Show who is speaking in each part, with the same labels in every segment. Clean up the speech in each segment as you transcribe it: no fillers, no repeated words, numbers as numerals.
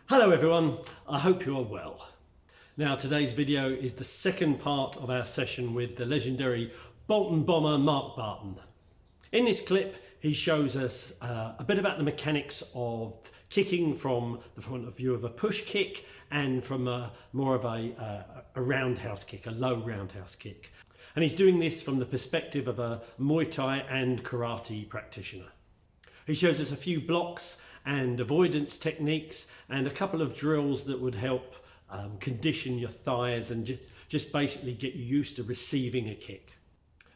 Speaker 1: Hello everyone, I hope you are well. Now today's video is the second part of our session with the legendary Bolton bomber Mark Barton. In this clip he shows us a bit about the mechanics of kicking from the point of view of a push kick and from more of a roundhouse kick, a low roundhouse kick. And he's doing this from the perspective of a Muay Thai and karate practitioner. He shows us a few blocks and avoidance techniques and a couple of drills that would help condition your thighs and just basically get you used to receiving a kick.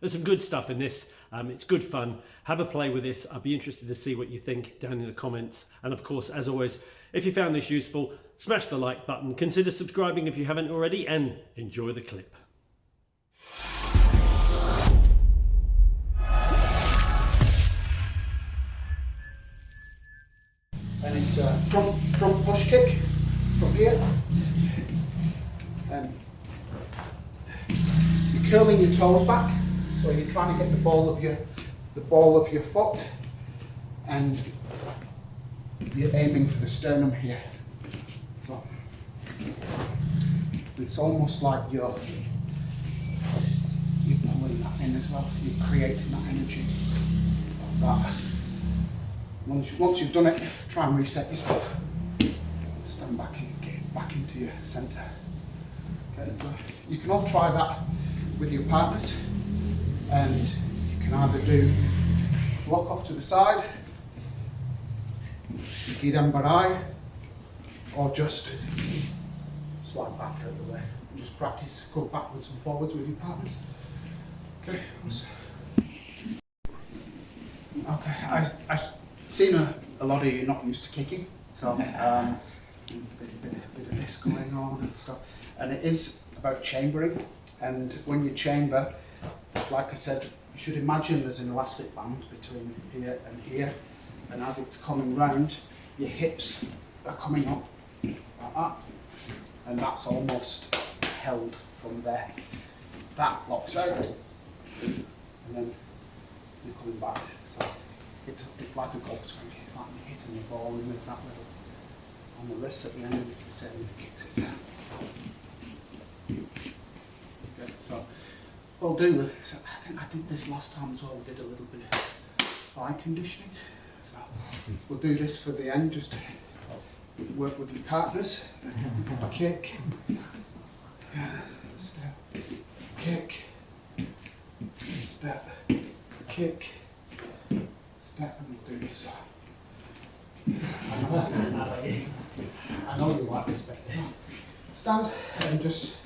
Speaker 1: There's some good stuff in this. It's good fun. Have a play with this. I'd be interested to see what you think down in the comments. And of course, as always, if you found this useful, smash the like button. Consider subscribing if you haven't already and enjoy the clip.
Speaker 2: And it's a front push kick from here. You're curling your toes back, so you're trying to get the ball of your foot, and you're aiming for the sternum here. So it's almost like you're pulling that in as well. You're creating that energy of that. Once you've done it, try and reset yourself. Stand back and get back into your centre. Okay, so you can all try that with your partners, and you can either do block off to the side, Gidan Barai, or just slide back out of the way. And just practice, go backwards and forwards with your partners. Okay, I've seen a lot of you not used to kicking, so bit of this going on and stuff. And it is about chambering, and when you chamber, like I said, you should imagine there's an elastic band between here and here, and as it's coming round, your hips are coming up like that, and that's almost held from there. That locks out, and then you're coming back. So it's like a golf swing, like you're hitting the ball, and there's that little on the wrist at the end, and it's the same with the kicks. Okay, so what I'll do is, I think I did this last time as well, we did a little bit of thigh conditioning. So we'll do this for the end, just work with your partners. Kick, step, kick, step, kick, step, and we'll do this. I know you like this bit. Stand and just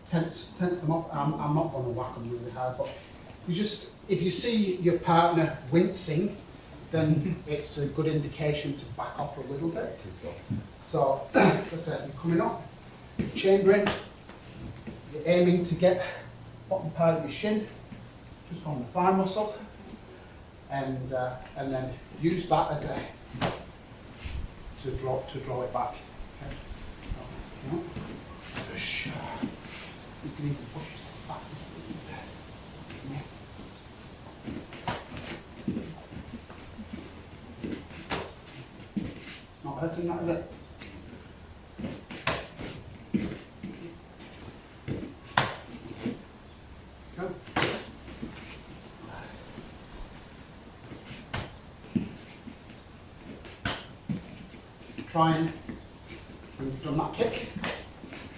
Speaker 2: tense them up. I'm not going to whack them really hard, but if you see your partner wincing, then it's a good indication to back off a little bit. So, as I said, you're coming up, you're chambering, you're aiming to get bottom part of your shin, just on the thigh muscle, and then use that as a to draw it back. Okay. You can even push yourself back a little bit. Not hurting that, is it? Go. Try and, when you've done that kick,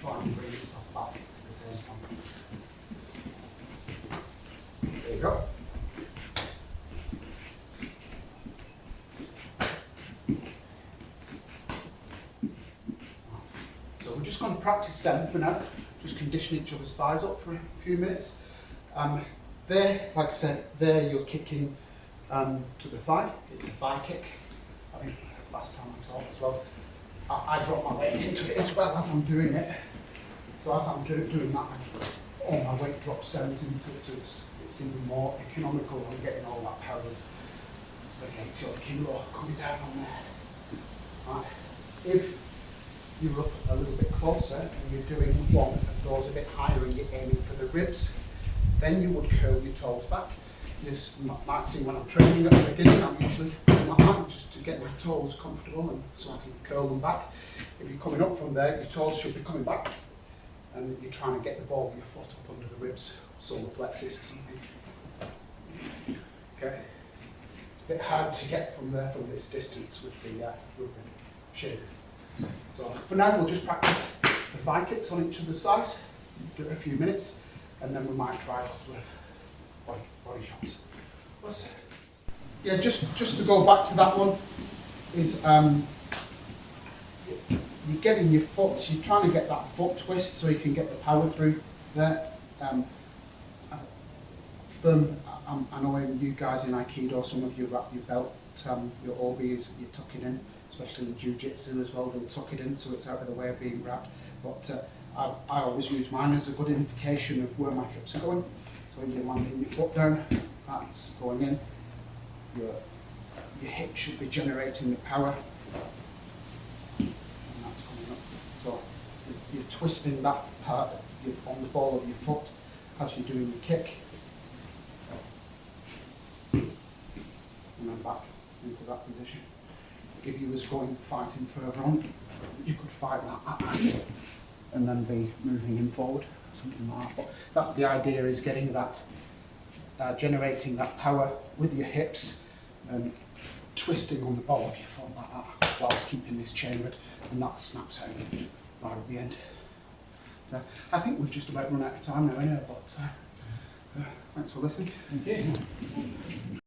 Speaker 2: try and bring yourself back to the same spot. There you go. So we're just going to practice them for now, just condition each other's thighs up for a few minutes. There, like I said, there you're kicking to the thigh. It's a thigh kick. I think last time I taught as well. I drop my weight into it as well as I'm doing it. So as I'm doing that, all my weight drops down into it, so it's even more economical. I'm getting all that power of like 80 odd kilo coming down on there. Right. If you're up a little bit closer and you're doing one that goes a bit higher and you're aiming for the ribs, then you would curl your toes back. You might see when I'm training at the beginning, I'm usually putting like that, just to get my toes comfortable and so I can curl them back. If you're coming up from there, your toes should be coming back, and you're trying to get the ball of your foot up under the ribs, solar plexus or something. Okay. It's a bit hard to get from there from this distance with the shape. So for now, we'll just practice the thigh kicks on each other's thighs. Do it a few minutes, and then we might try a couple of body shots. Yeah, just to go back to that one, is you're getting your foot, you're trying to get that foot twist so you can get the power through there. I know you guys in Aikido, some of you wrap your belt, your obi is you tuck it in, especially in Jiu-Jitsu as well, they'll tuck it in so it's out of the way of being wrapped. But I always use mine as a good indication of where my hips are going. So when you're landing your foot down, that's going in. Your hip should be generating the power, and that's coming up. So you're twisting that part on the ball of your foot as you're doing your kick, and then back into that position. If you was fighting further on, you could fight that at angle and then be moving him forward, something like that. But that's the idea, is getting that, generating that power with your hips and twisting on the ball of your foot like that, whilst keeping this chainward, and that snaps out right at the end. So I think we've just about run out of time now, anyway, but thanks for listening.
Speaker 1: Thank you.